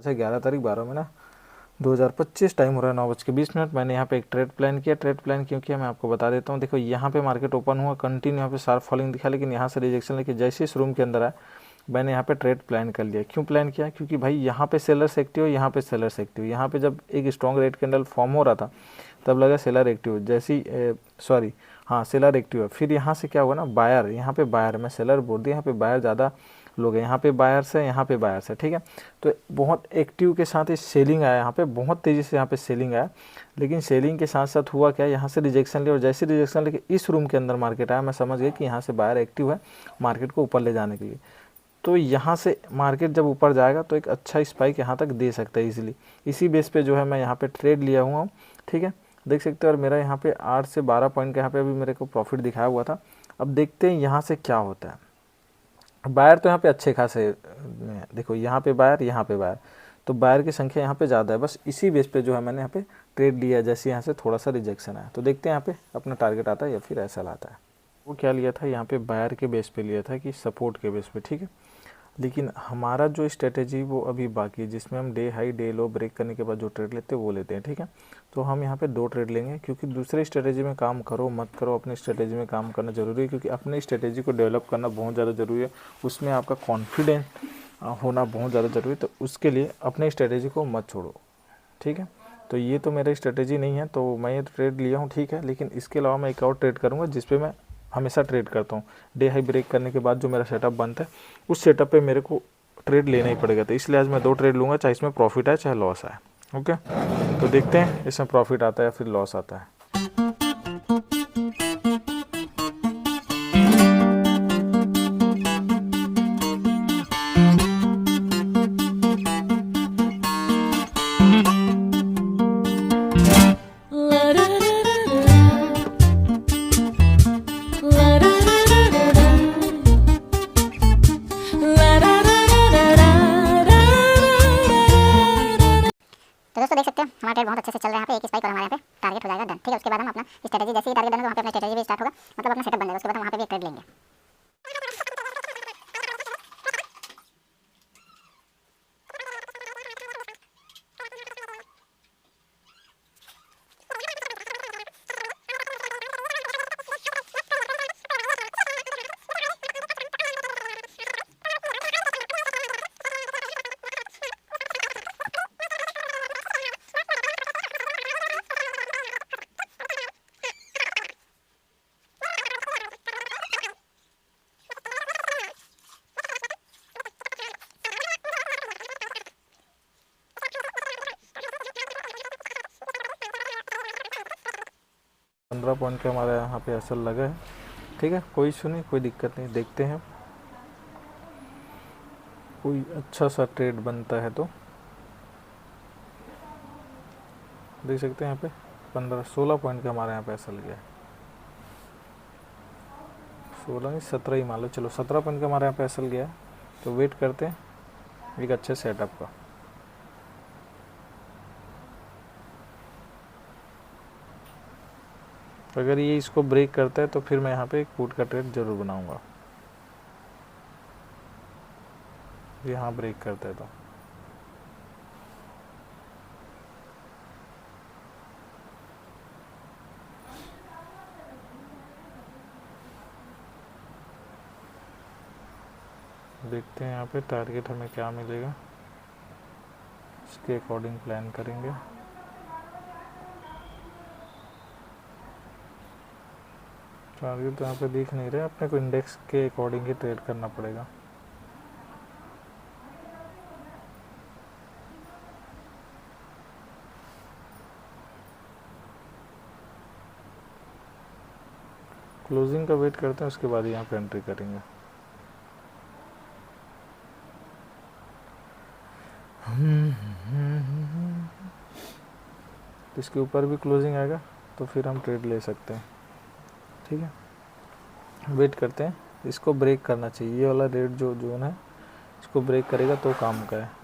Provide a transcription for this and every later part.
अच्छा 11 तारीख 12 महीना 2025, टाइम हो रहा है 9:20। मैंने यहाँ पे एक ट्रेड प्लान किया। ट्रेड प्लान क्यों किया मैं आपको बता देता हूँ। देखो यहाँ पे मार्केट ओपन हुआ, कंटिन्यू यहाँ पे शार्प फॉलिंग दिखा, लेकिन यहाँ से रिजेक्शन लेके जैसे इस रूम के अंदर आया मैंने यहाँ पे ट्रेड प्लान कर लिया। क्यों प्लान किया? क्योंकि भाई यहाँ पे सेलर्स एक्टिव, यहाँ पे सेलर्स एक्टिव। यहाँ पे जब एक स्ट्रॉन्ग रेड कैंडल फॉर्म हो रहा था तब लगा सेलर एक्टिव, जैसी सॉरी हाँ सेलर एक्टिव है। फिर यहाँ से क्या हुआ ना, बायर, यहाँ पे बायर, मैं सेलर बोल दिया, यहाँ पे बायर ज़्यादा लोग हैं, यहाँ पे बायर्स है, यहाँ पे बायर्स है, ठीक है। तो बहुत एक्टिव के साथ सेलिंग आया, यहाँ पे बहुत तेज़ी से यहाँ पे सेलिंग आया। लेकिन सेलिंग के साथ साथ हुआ क्या, यहाँ से रिजेक्शन लिया और जैसे रिजेक्शन लेके इस रूम के अंदर मार्केट आया, मैं समझ गया कि यहाँ से बायर एक्टिव है मार्केट को ऊपर ले जाने के लिए। तो यहाँ से मार्केट जब ऊपर जाएगा तो एक अच्छा स्पाइक यहाँ तक दे सकता है इजीली। इसी बेस पे जो है मैं यहाँ पे ट्रेड लिया हुआ हूँ, ठीक है, देख सकते हो। और मेरा यहाँ पे 8 से 12 पॉइंट का यहाँ पे अभी मेरे को प्रॉफिट दिखाया हुआ था। अब देखते हैं यहाँ से क्या होता है। बायर तो यहाँ पे अच्छे खासे, देखो यहाँ पे बायर, यहाँ पे बायर, तो बायर की संख्या यहाँ पे ज़्यादा है। बस इसी बेस पे जो है मैंने यहाँ पे ट्रेड लिया, जैसे यहाँ से थोड़ा सा रिजेक्शन आया। तो देखते हैं यहाँ पे अपना टारगेट आता है या फिर ऐसा लाता है। वो क्या लिया था यहाँ पे, बायर के बेस पे लिया था कि सपोर्ट के बेस पे, ठीक है। लेकिन हमारा जो स्ट्रेटेजी वो अभी बाकी है, जिसमें हम day high day low break करने के बाद जो ट्रेड लेते हैं वो लेते हैं, ठीक है। तो हम यहाँ पे 2 ट्रेड लेंगे, क्योंकि दूसरे स्ट्रेटेजी में काम करो मत करो, अपनी स्ट्रेटेजी में काम करना ज़रूरी है, क्योंकि अपनी स्ट्रेटेजी को डेवलप करना बहुत ज़्यादा ज़रूरी है। उसमें आपका कॉन्फिडेंस होना बहुत ज़्यादा ज़रूरी है। तो उसके लिए अपनी स्ट्रेटेजी को मत छोड़ो, ठीक है। तो ये तो मेरा स्ट्रेटेजी नहीं है, तो मैं ये ट्रेड लिया हूँ, ठीक है। लेकिन इसके अलावा मैं एक और ट्रेड करूँगा जिसपे मैं हमेशा ट्रेड करता हूँ। डे हाई ब्रेक करने के बाद जो मेरा सेटअप बनता है उस सेटअप पे मेरे को ट्रेड लेना ही पड़ेगा। तो इसलिए आज मैं 2 ट्रेड लूँगा, चाहे इसमें प्रॉफिट आए चाहे लॉस आए, ओके। तो देखते हैं इसमें प्रॉफिट आता है या फिर लॉस आता है। तो दोस्तों देख सकते हैं हमारा ट्रेड बहुत अच्छे से चल रहा है। यहाँ पे एक स्पाइक और हमारे यहाँ पे टारगेट हो जाएगा डन, ठीक है। उसके बाद हम अपना स्ट्रेटेजी, जैसे ही टारगेट डन होगा वहाँ पे अपना स्ट्रेटेजी भी स्टार्ट होगा, मतलब अपना सेटअप बन जाएगा। उसके बाद हम वहाँ पे भी एक ट्रेड लेंगे। पंद्रह पॉइंट का हमारा यहाँ पे असल लगा है, ठीक है। कोई इशू नहीं, कोई दिक्कत नहीं। देखते हैं कोई अच्छा सा ट्रेड बनता है तो देख सकते हैं यहाँ पे 16 पॉइंट का हमारे यहाँ पे असल गया है। 16 नहीं 17 ही मान लो, चलो 17 पॉइंट का हमारे यहाँ पे असल गया है। तो वेट करते हैं एक अच्छे सेटअप का। अगर ये इसको ब्रेक करता है तो फिर मैं यहाँ पे एक पुट का ट्रेड जरूर बनाऊंगा। यहाँ ब्रेक करता है तो देखते हैं यहाँ पे टारगेट हमें क्या मिलेगा, इसके अकॉर्डिंग प्लान करेंगे। टारगेट तो यहाँ पे दिख नहीं रहे, अपने को इंडेक्स के अकॉर्डिंग ही ट्रेड करना पड़ेगा। क्लोजिंग का वेट करते हैं, उसके बाद यहाँ पे एंट्री करेंगे। इसके ऊपर भी क्लोजिंग आएगा तो फिर हम ट्रेड ले सकते हैं, ठीक है। वेट करते हैं, इसको ब्रेक करना चाहिए। ये वाला रेड जो जोन है इसको ब्रेक करेगा तो काम का है।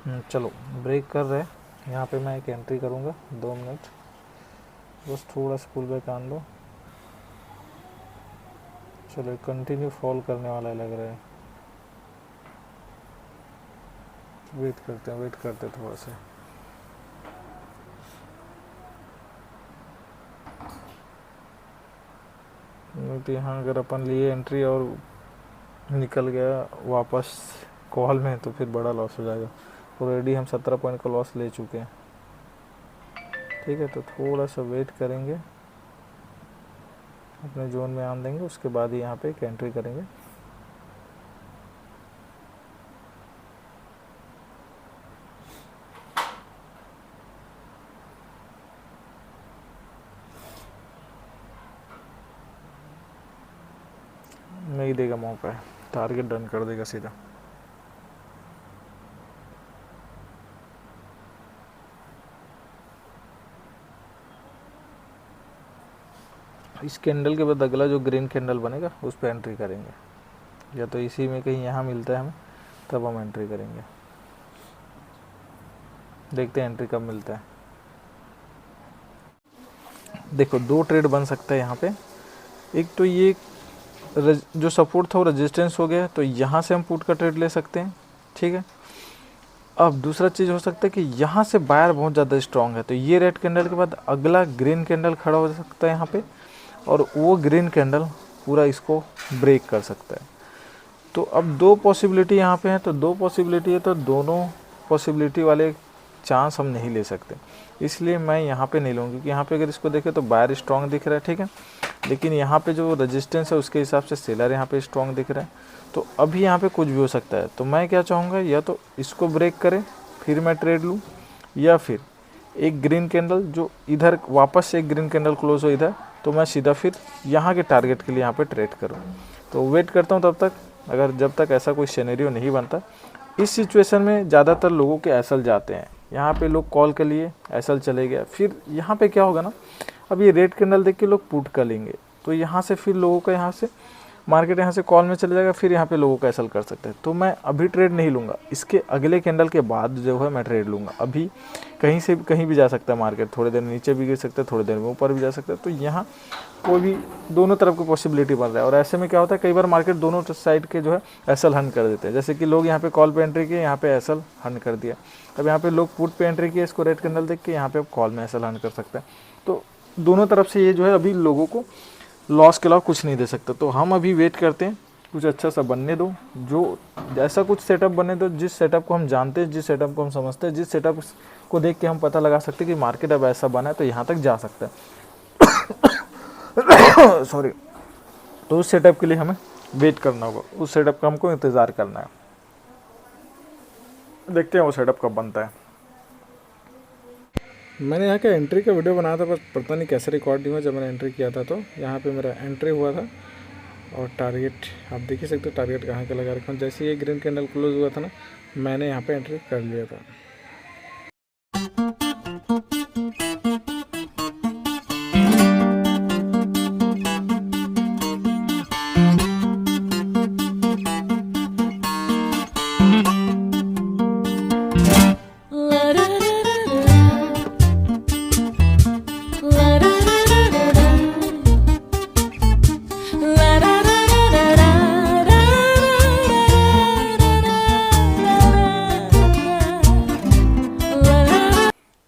चलो ब्रेक कर रहे हैं। यहाँ पे मैं एक एंट्री करूँगा 2 मिनट, बस थोड़ा सा पुल बैक आन दो। चलो कंटिन्यू फॉल करने वाला लग रहा है, वेट करते हैं थोड़ा सा। नहीं तो यहाँ अगर अपन लिए एंट्री और निकल गया वापस कॉल में तो फिर बड़ा लॉस हो जाएगा। ऑलरेडी हम 17 पॉइंट का लॉस ले चुके हैं। ठीक है, तो थोड़ा सा वेट करेंगे, अपने जोन में आन देंगे, उसके बाद ही यहाँ पे एक एंट्री करेंगे। नहीं देगा मौका है, टारगेट डन कर देगा सीधा। इस कैंडल के बाद अगला जो ग्रीन कैंडल बनेगा उस पर एंट्री करेंगे, या तो इसी में कहीं यहाँ मिलता है हमें तब हम एंट्री करेंगे। देखते हैं एंट्री कब मिलता है। देखो 2 ट्रेड बन सकता है यहाँ पे। एक तो ये जो सपोर्ट था वो रेजिस्टेंस हो गया, तो यहाँ से हम पुट का ट्रेड ले सकते हैं। ठीक है, अब दूसरा चीज़ हो सकता है कि यहाँ से बायर बहुत ज़्यादा स्ट्रांग है, तो ये रेड कैंडल के बाद अगला ग्रीन कैंडल खड़ा हो सकता है यहाँ पे, और वो ग्रीन कैंडल पूरा इसको ब्रेक कर सकता है। तो अब 2 पॉसिबिलिटी यहाँ पे हैं, तो 2 पॉसिबिलिटी है, तो दोनों पॉसिबिलिटी वाले चांस हम नहीं ले सकते, इसलिए मैं यहाँ पे नहीं लूँगी। क्योंकि यहाँ पे अगर इसको देखें तो बायर स्ट्रांग दिख रहा है, ठीक है, लेकिन यहाँ पे जो रेजिस्टेंस है उसके हिसाब से सेलर यहाँ पे स्ट्रांग दिख रहा है। तो अभी यहाँ पे कुछ भी हो सकता है, तो मैं क्या चाहूँगा, या तो इसको ब्रेक करे फिर मैं ट्रेड लूँ, या फिर एक ग्रीन कैंडल जो इधर वापस से एक ग्रीन कैंडल क्लोज हो इधर, तो मैं सीधा फिर यहाँ के टारगेट के लिए यहाँ पे ट्रेड करूँ। तो वेट करता हूँ तब तक, अगर जब तक ऐसा कोई सिनेरियो नहीं बनता। इस सिचुएशन में ज़्यादातर लोगों के एसएल जाते हैं, यहाँ पे लोग कॉल के लिए एसएल चले गया, फिर यहाँ पे क्या होगा ना, अब ये रेड कैंडल देख के लोग पुट कर लेंगे, तो यहाँ से फिर लोगों का यहाँ से मार्केट यहाँ से कॉल में चले जाएगा, फिर यहाँ पे लोगों का एसएल कर सकते हैं। तो मैं अभी ट्रेड नहीं लूँगा, इसके अगले कैंडल के बाद जो है मैं ट्रेड लूँगा। अभी कहीं से कहीं भी जा सकता है मार्केट, थोड़ी देर नीचे भी गिर सकता है, थोड़ी देर में ऊपर भी जा सकता है, तो यहाँ कोई भी दोनों तरफ की पॉसिबिलिटी बन रहा है। और ऐसे में क्या होता है, कई बार मार्केट दोनों साइड के जो है एसएल हंड कर देते हैं। जैसे कि लोग यहाँ पे कॉल पे एंट्री किए, यहाँ पे एसएल हंड कर दिया। अब यहाँ पे लोग पुट पे एंट्री किए, इसको रेड कैंडल देख के यहाँ पे कॉल में एसएल हंड कर सकते हैं। तो दोनों तरफ से ये जो है अभी लोगों को लॉस के अलावा कुछ नहीं दे सकता। तो हम अभी वेट करते हैं, कुछ अच्छा सा बनने दो, जो ऐसा कुछ सेटअप बने दो जिस सेटअप को हम जानते हैं, जिस सेटअप को हम समझते हैं, जिस सेटअप को देख के हम पता लगा सकते हैं कि मार्केट अब ऐसा बना है तो यहाँ तक जा सकता है। सॉरी, तो उस सेटअप के लिए हमें वेट करना होगा, उस सेटअप का हमको इंतज़ार करना है। देखते हैं वो सेटअप कब बनता है। मैंने यहाँ का एंट्री का वीडियो बनाया था, बस पता नहीं कैसे रिकॉर्ड नहीं हुआ। जब मैंने एंट्री किया था तो यहाँ पे मेरा एंट्री हुआ था, और टारगेट आप देख ही सकते हो टारगेट कहाँ का लगा रखा हूँ। जैसे ये ग्रीन कैंडल क्लोज हुआ था ना, मैंने यहाँ पे एंट्री कर लिया था।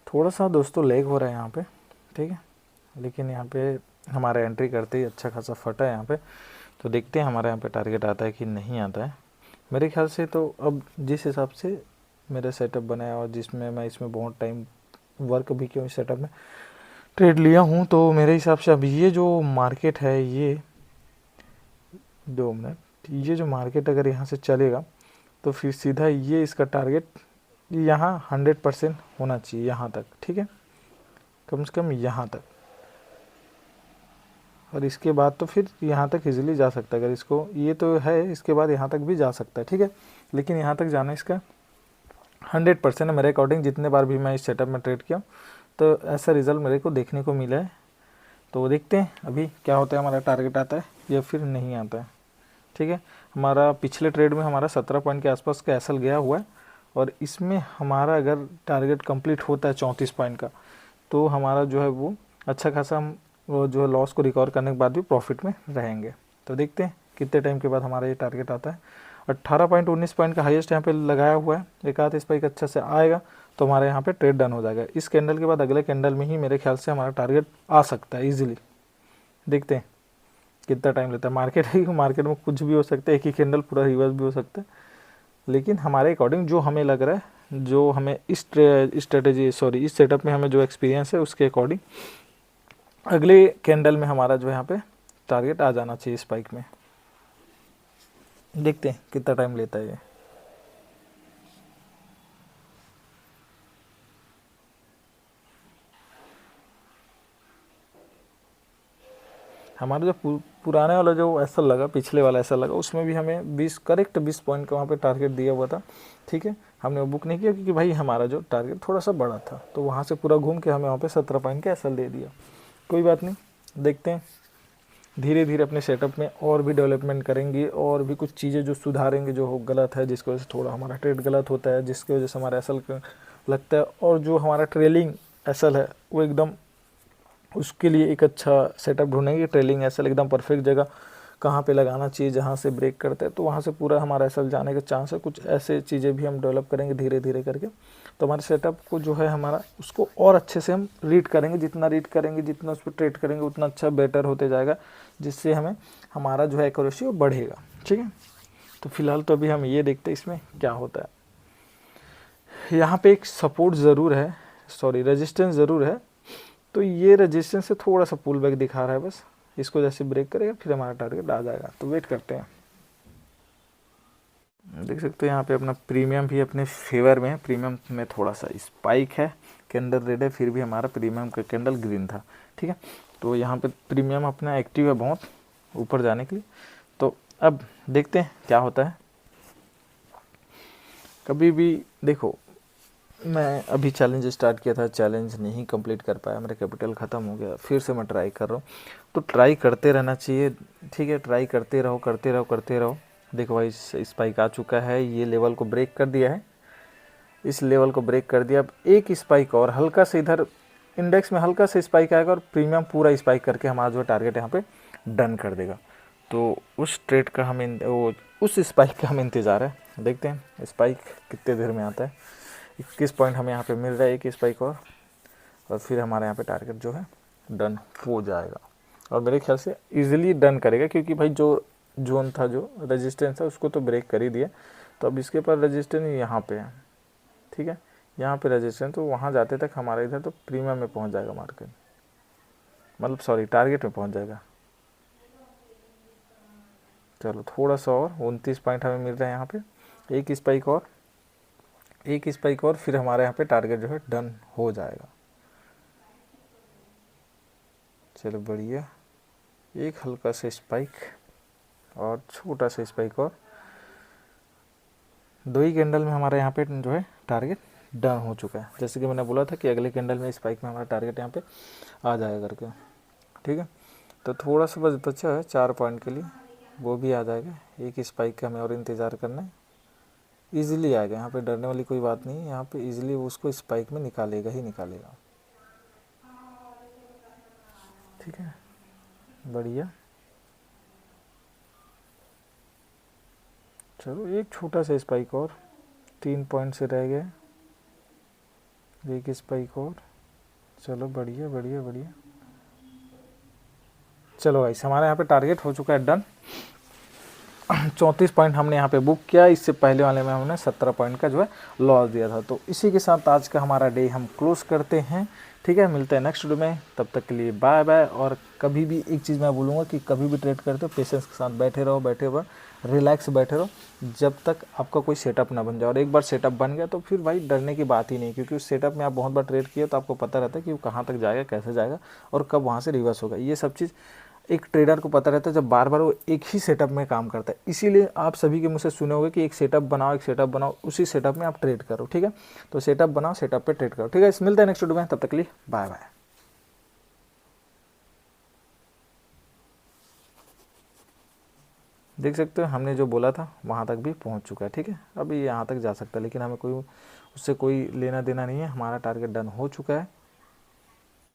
थोड़ा सा दोस्तों लेग हो रहा है यहाँ पे, ठीक है, लेकिन यहाँ पे हमारा एंट्री करते ही अच्छा खासा फटा है यहाँ पे। तो देखते हैं हमारे यहाँ पे टारगेट आता है कि नहीं आता है। मेरे ख्याल से तो अब जिस हिसाब से मेरा सेटअप बना है और जिसमें मैं इसमें बहुत टाइम वर्क भी किया इस सेटअप में, ट्रेड लिया हूँ, तो मेरे हिसाब से अब ये जो मार्केट है, ये 2 मिनट, ये जो मार्केट अगर यहाँ से चलेगा तो फिर सीधा ये इसका टारगेट यहाँ 100% होना चाहिए यहाँ तक, ठीक है, कम से कम यहाँ तक, और इसके बाद तो फिर यहाँ तक इजीली जा सकता है। अगर इसको ये तो है, इसके बाद यहाँ तक भी जा सकता है, ठीक है, लेकिन यहाँ तक जाना इसका 100% है मेरे अकॉर्डिंग। जितने बार भी मैं इस सेटअप में ट्रेड किया तो ऐसा रिज़ल्ट मेरे को देखने को मिला है। तो देखते हैं अभी क्या होता है, हमारा टारगेट आता है या फिर नहीं आता है, ठीक है। हमारा पिछले ट्रेड में हमारा 17 पॉइंट के आसपास का एसएल गया हुआ है, और इसमें हमारा अगर टारगेट कंप्लीट होता है 34 पॉइंट का, तो हमारा जो है वो अच्छा खासा हम वो जो है लॉस को रिकवर करने के बाद भी प्रॉफिट में रहेंगे। तो देखते हैं कितने टाइम के बाद हमारा ये टारगेट आता है। 18.19 पॉइंट का हाईएस्ट यहाँ पे लगाया हुआ है, एक आध स्पाइक अच्छा से आएगा तो हमारे यहाँ पे ट्रेड डन हो जाएगा। इस कैंडल के बाद अगले कैंडल में ही मेरे ख्याल से हमारा टारगेट आ सकता है ईजिली। देखते हैं कितना टाइम लेता है। मार्केट है, मार्केट में कुछ भी हो सकता है, एक ही कैंडल पूरा रिवर्स भी हो सकता है, लेकिन हमारे अकॉर्डिंग जो हमें लग रहा है, जो हमें इस सेटअप में हमें जो एक्सपीरियंस है उसके अकॉर्डिंग अगले कैंडल में हमारा जो है यहाँ पे टारगेट आ जाना चाहिए स्पाइक में। देखते हैं कितना टाइम लेता है ये। हमारा जो पुराने वाला जो ऐसा लगा, पिछले वाला ऐसा लगा, उसमें भी हमें 20 पॉइंट का वहाँ पे टारगेट दिया हुआ था। ठीक है, हमने वो बुक नहीं किया क्योंकि भाई हमारा जो टारगेट थोड़ा सा बड़ा था, तो वहाँ से पूरा घूम के हमें वहाँ पे 17 पॉइंट का एसएल दे दिया। कोई बात नहीं, देखते हैं धीरे धीरे अपने सेटअप में और भी डेवलपमेंट करेंगे और भी कुछ चीज़ें जो सुधारेंगे जो गलत है, जिसकी वजह से थोड़ा हमारा ट्रेड गलत होता है, जिसकी वजह से हमारा एसएल लगता है, और जो हमारा ट्रेलिंग एसएल है वो एकदम उसके लिए एक अच्छा सेटअप ढूंढेंगे। ट्रेलिंग एसएल एकदम परफेक्ट जगह कहाँ पे लगाना चाहिए, जहाँ से ब्रेक करते हैं तो वहाँ से पूरा हमारा एसएल जाने का चांस है। कुछ ऐसे चीज़ें भी हम डेवलप करेंगे धीरे धीरे करके, तो हमारे सेटअप को जो है हमारा उसको और अच्छे से हम रीड करेंगे। जितना रीड करेंगे, जितना उस पर ट्रेड करेंगे, उतना अच्छा बेटर होते जाएगा, जिससे हमें हमारा जो है एक्यूरेसी वो बढ़ेगा। ठीक है, तो फिलहाल तो अभी हम ये देखते हैं इसमें क्या होता है। यहाँ पे एक सपोर्ट ज़रूर है, रेजिस्टेंस ज़रूर है, तो ये रेजिस्टेंस से थोड़ा सा पुल बैक दिखा रहा है बस। इसको जैसे ब्रेक करेगा फिर हमारा टारगेट आ जाएगा, तो वेट करते हैं। देख सकते हो यहाँ पे अपना प्रीमियम भी अपने फेवर में है। प्रीमियम में थोड़ा सा स्पाइक है, कैंडल रेड है, फिर भी हमारा प्रीमियम का कैंडल ग्रीन था। ठीक है, तो यहाँ पे प्रीमियम अपना एक्टिव है बहुत ऊपर जाने के लिए। तो अब देखते हैं क्या होता है। कभी भी देखो, मैं अभी चैलेंज स्टार्ट किया था, चैलेंज नहीं कंप्लीट कर पाया, मेरा कैपिटल ख़त्म हो गया, फिर से मैं ट्राई कर रहा हूँ। तो ट्राई करते रहना चाहिए। ठीक है, ट्राई करते रहो करते रहो करते रहो। देखो भाई स्पाइक आ चुका है, ये लेवल को ब्रेक कर दिया है, इस लेवल को ब्रेक कर दिया। अब एक स्पाइक और हल्का से इधर इंडेक्स में हल्का से स्पाइक आएगा और प्रीमियम पूरा स्पाइक करके हमारा जो टारगेट यहाँ पे डन कर देगा। तो उस ट्रेड का हमें उस स्पाइक का हमें इंतज़ार है। देखते हैं स्पाइक कितने देर में आता है। 21 पॉइंट हमें यहाँ पे मिल रहा है, एक स्पाइक और फिर हमारे यहाँ पे टारगेट जो है डन हो जाएगा, और मेरे ख्याल से इजीली डन करेगा, क्योंकि भाई जो जोन था, जो रेजिस्टेंस था, उसको तो ब्रेक कर ही दिया। तो अब इसके पर रेजिस्टेंस यहाँ पे है। ठीक है, यहाँ पे रेजिस्टेंस, तो वहाँ जाते तक हमारा इधर तो प्रीमियम में पहुँच जाएगा मार्केट, मतलब टारगेट में पहुँच जाएगा। चलो थोड़ा सा और 29 पॉइंट हमें मिल रहे हैं यहाँ पे, एक स्पाइक और फिर हमारे यहाँ पे टारगेट जो है डन हो जाएगा। चलो बढ़िया, एक हल्का सा स्पाइक और छोटा सा स्पाइक, और 2 ही कैंडल में हमारे यहाँ पे जो है टारगेट डन हो चुका है। जैसे कि मैंने बोला था कि अगले कैंडल में स्पाइक में हमारा टारगेट यहाँ पे आ जाएगा करके। ठीक है, तो थोड़ा सा बस बचा है 4 पॉइंट के लिए, वो भी आ जाएगा। एक स्पाइक का हमें और इंतज़ार करना है, ईजिली आएगा। यहाँ पे डरने वाली कोई बात नहीं है, यहाँ पे ईजिली वो उसको स्पाइक में निकालेगा ही निकालेगा। ठीक है, बढ़िया। चलो एक छोटा सा स्पाइक और, 3 पॉइंट से रह गए, एक स्पाइक और। चलो बढ़िया बढ़िया बढ़िया। चलो गाइस, हमारे यहाँ पे टारगेट हो चुका है डन। 34 पॉइंट हमने यहाँ पे बुक किया, इससे पहले वाले में हमने 17 पॉइंट का जो है लॉस दिया था। तो इसी के साथ आज का हमारा डे हम क्लोज करते हैं। ठीक है, मिलते हैं नेक्स्ट वीडियो में, तब तक के लिए बाय बाय। और कभी भी एक चीज़ मैं बोलूँगा कि कभी भी ट्रेड करते हो पेशेंस के साथ बैठे रहो, रिलैक्स बैठे रहो, जब तक आपका कोई सेटअप ना बन जाए। और एक बार सेटअप बन गया तो फिर भाई डरने की बात ही नहीं, क्योंकि उस सेटअप में आप बहुत बार ट्रेड किया तो आपको पता रहता है कि वो कहाँ तक जाएगा, कैसे जाएगा और कब वहाँ से रिवर्स होगा। ये सब चीज़ एक ट्रेडर को पता रहता है जब बार बार वो एक ही सेटअप में काम करता है। इसीलिए आप सभी के मुझ से सुने होंगे कि एक सेटअप बनाओ, उसी सेटअप में आप ट्रेड करो। ठीक है, तो सेटअप बनाओ, सेटअप पे ट्रेड करो। ठीक है, मिलते हैं नेक्स्ट वीडियो में, तब तक के लिए बाय बाय। देख सकते हो हमने जो बोला था वहाँ तक भी पहुँच चुका है। ठीक है, अभी यहाँ तक जा सकता है, लेकिन हमें उससे कोई लेना देना नहीं है, हमारा टारगेट डन हो चुका है।